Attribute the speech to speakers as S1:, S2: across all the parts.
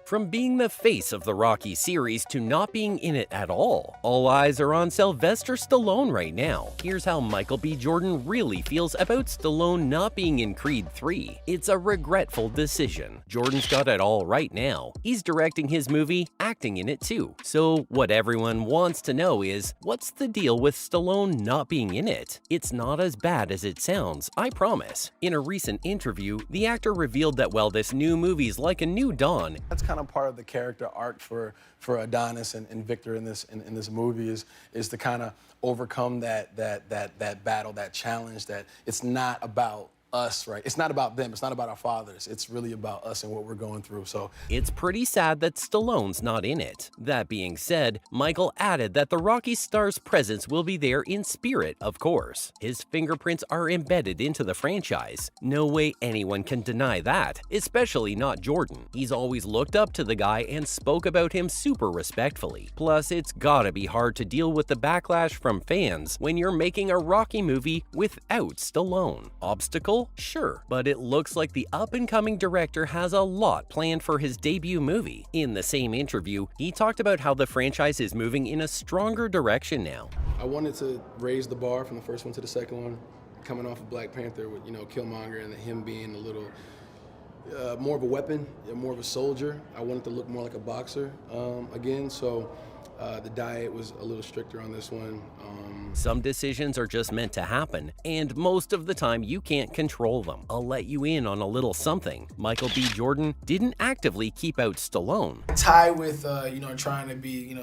S1: From being the face of the Rocky series to not being in it at all eyes are on Sylvester Stallone right now. Here's how Michael B. Jordan really feels about Stallone not being in Creed 3. It's a regretful decision. Jordan's got it all right now. He's directing his movie, acting in it too. So what everyone wants to know is, what's the deal with Stallone not being in it? It's not as bad as it sounds, I promise. In a recent interview, the actor revealed that while this new movie's like a new dawn,
S2: that's kind of part of the character arc for Adonis and Victor in this movie is to kind of overcome that battle, that challenge. That it's not about us, right? It's not about them. It's not about our fathers. It's really about us and what we're going through. So
S1: it's pretty sad that Stallone's not in it. That being said, Michael added that the Rocky star's presence will be there in spirit, of course. His fingerprints are embedded into the franchise. No way anyone can deny that, especially not Jordan. He's always looked up to the guy and spoke about him super respectfully. Plus, it's gotta be hard to deal with the backlash from fans when you're making a Rocky movie without Stallone. Obstacle? Sure, but it looks like the up-and-coming director has a lot planned for his debut movie. In the same interview, he talked about how the franchise is moving in a stronger direction now.
S2: I wanted to raise the bar from the first one to the second one, coming off of Black Panther with, Killmonger and him being a little more of a weapon, more of a soldier. I wanted to look more like a boxer again, so the diet was a little stricter on this one.
S1: Some decisions are just meant to happen, and most of the time you can't control them. I'll let you in on a little something. Michael B. Jordan didn't actively keep out Stallone.
S3: Tie with, trying to be,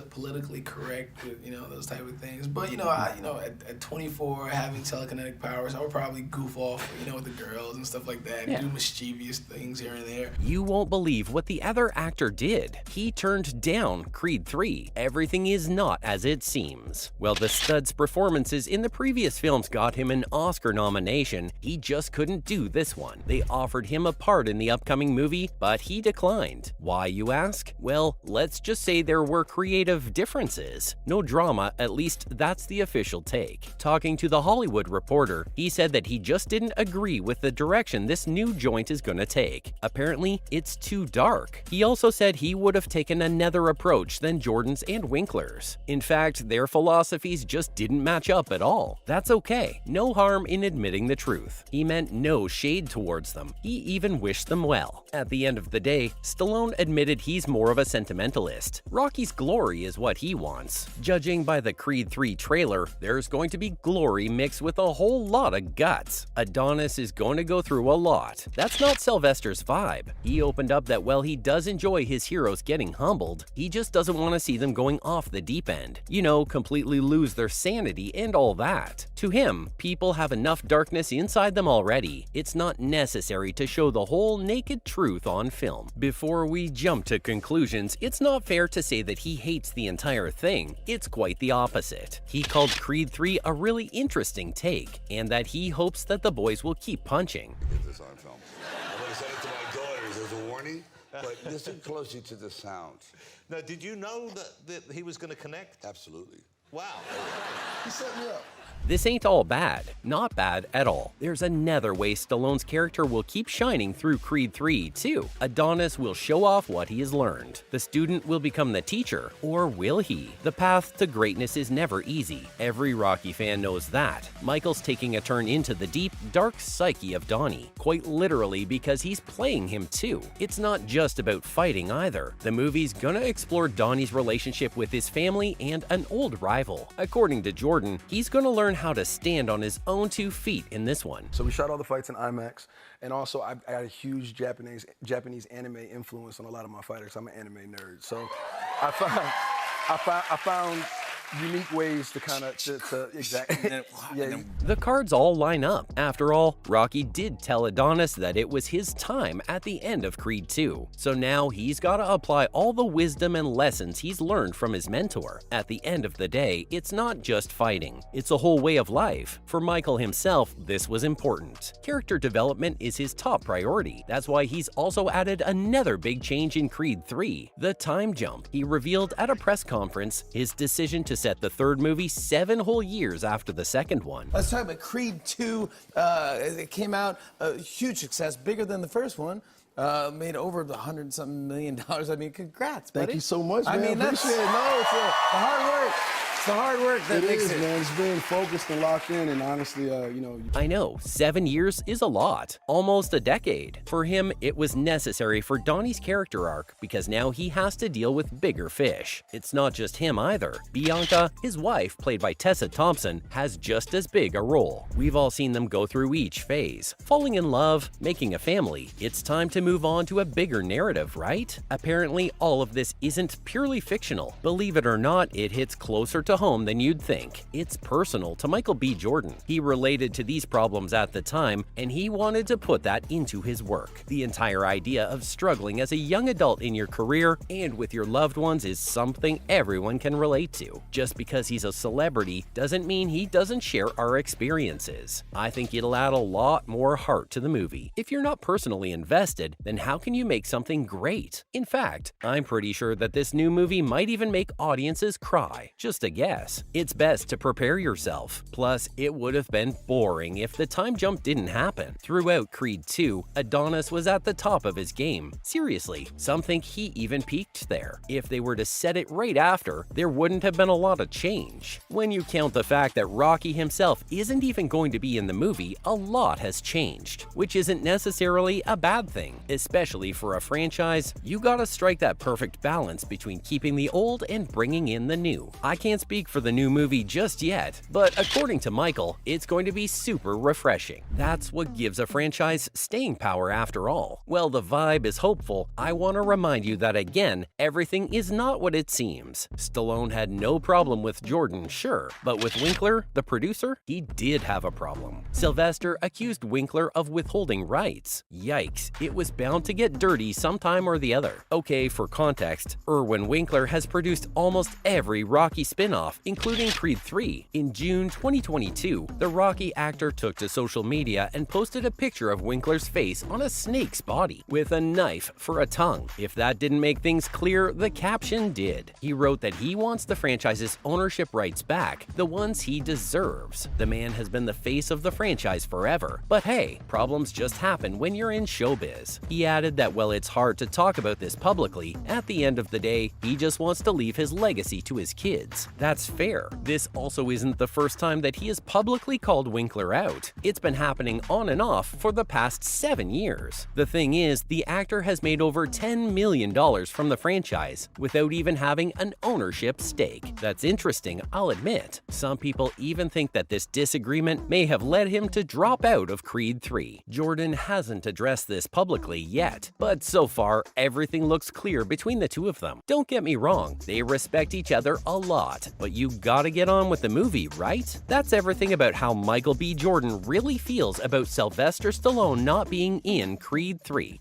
S3: politically correct with, those type of things. But, at 24, having telekinetic powers, I would probably goof off, with the girls and stuff like that, do mischievous things here and there.
S1: You won't believe what the other actor did. He turned down Creed 3. Everything is not as it seems. Well, the stud's performances in the previous films got him an Oscar nomination. He just couldn't do this one. They offered him a part in the upcoming movie, but he declined. Why, you ask? Well, let's just say there were creative differences. No drama, at least that's the official take. Talking to The Hollywood Reporter, he said that he just didn't agree with the direction this new joint is gonna take. Apparently, it's too dark. He also said he would have taken another approach than Jordan's and Winkler's. In fact, their philosophies just didn't match up at all. That's okay. No harm in admitting the truth. He meant no shade towards them. He even wished them well. At the end of the day, Stallone admitted he's more of a sentimentalist. Rocky's glory is what he wants. Judging by the Creed 3 trailer, there's going to be glory mixed with a whole lot of guts. Adonis is going to go through a lot. That's not Sylvester's vibe. He opened up that while he does enjoy his heroes getting humbled, he just doesn't want to see them going off the deep end. Completely lose their sanity and all that. To him, people have enough darkness inside them already. It's not necessary to show the whole naked truth on film. Before we jump to conclusions, it's not fair to say that he hates the entire thing. It's quite the opposite. He called Creed 3 a really interesting take, and that he hopes that the boys will keep punching.
S4: Get this on film. I'm going to send it to my daughters as a warning, but listen closely to the sounds.
S5: Now, did you know that he was going to connect?
S4: Absolutely.
S5: Wow.
S4: He set me up.
S1: This ain't all bad. Not bad at all. There's another way Stallone's character will keep shining through Creed 3, too. Adonis will show off what he has learned. The student will become the teacher, or will he? The path to greatness is never easy. Every Rocky fan knows that. Michael's taking a turn into the deep, dark psyche of Donnie, quite literally because he's playing him too. It's not just about fighting either. The movie's gonna explore Donnie's relationship with his family and an old rival. According to Jordan, he's gonna learn how to stand on his own 2 feet in this one.
S2: So we shot all the fights in IMAX, and also I had a huge Japanese anime influence on a lot of my fighters. I'm an anime nerd, so I found unique ways to kind of exactly.
S1: The cards all line up. After all, Rocky did tell Adonis that it was his time at the end of Creed 2. So now he's got to apply all the wisdom and lessons he's learned from his mentor. At the end of the day, it's not just fighting. It's a whole way of life. For Michael himself, this was important. Character development is his top priority. That's why he's also added another big change in Creed 3, the time jump. He revealed at a press conference his decision to set the third movie 7 whole years after the second one.
S3: Let's talk about Creed 2. It came out a huge success, bigger than the first one.
S6: Made over $100-something million. I mean, congrats, buddy.
S2: Thank you so much, man.
S6: I mean, that's
S2: Appreciate it. No, it's
S6: the hard work. It's the hard work that makes it.
S2: Man. It's being focused and locked in, and honestly, you know.
S1: I know, 7 years is a lot, almost a decade. For him, it was necessary for Donnie's character arc because now he has to deal with bigger fish. It's not just him either. Bianca, his wife, played by Tessa Thompson, has just as big a role. We've all seen them go through each phase. Falling in love, making a family. It's time to move on to a bigger narrative, right? Apparently, all of this isn't purely fictional. Believe it or not, it hits closer to home than you'd think. It's personal to Michael B. Jordan. He related to these problems at the time, and he wanted to put that into his work. The entire idea of struggling as a young adult in your career and with your loved ones is something everyone can relate to. Just because he's a celebrity doesn't mean he doesn't share our experiences. I think it'll add a lot more heart to the movie. If you're not personally invested, then how can you make something great? In fact, I'm pretty sure that this new movie might even make audiences cry. Just a guess. It's best to prepare yourself. Plus, it would have been boring if the time jump didn't happen. Throughout Creed 2, Adonis was at the top of his game. Seriously, some think he even peaked there. If they were to set it right after, there wouldn't have been a lot of change. When you count the fact that Rocky himself isn't even going to be in the movie, a lot has changed, which isn't necessarily a bad thing. Especially for a franchise, you gotta strike that perfect balance between keeping the old and bringing in the new. I can't speak for the new movie just yet, but according to Michael, it's going to be super refreshing. That's what gives a franchise staying power after all. While the vibe is hopeful, I want to remind you that again, everything is not what it seems. Stallone had no problem with Jordan, sure, but with Winkler, the producer, he did have a problem. Sylvester accused Winkler of withholding rights. Yikes, it was bound to get dirty sometime or the other. Okay, for context, Irwin Winkler has produced almost every Rocky spin-off, including Creed 3. In June 2022, the Rocky actor took to social media and posted a picture of Winkler's face on a snake's body, with a knife for a tongue. If that didn't make things clear, the caption did. He wrote that he wants the franchise's ownership rights back, the ones he deserves. The man has been the face of the franchise forever, but hey, problems just happen when you're in showbiz. He added that while it's hard to talk about this publicly, at the end of the day, he just wants to leave his legacy to his kids. That's fair. This also isn't the first time that he has publicly called Winkler out. It's been happening on and off for the past 7 years. The thing is, the actor has made over $10 million from the franchise without even having an ownership stake. That's interesting, I'll admit. Some people even think that this disagreement may have led him to drop out of Creed 3. Jordan hasn't addressed this publicly yet, but so far, everything looks clear between the two of them. Don't get me wrong, they respect each other a lot, but you gotta get on with the movie, right? That's everything about how Michael B. Jordan really feels about Sylvester Stallone not being in Creed 3.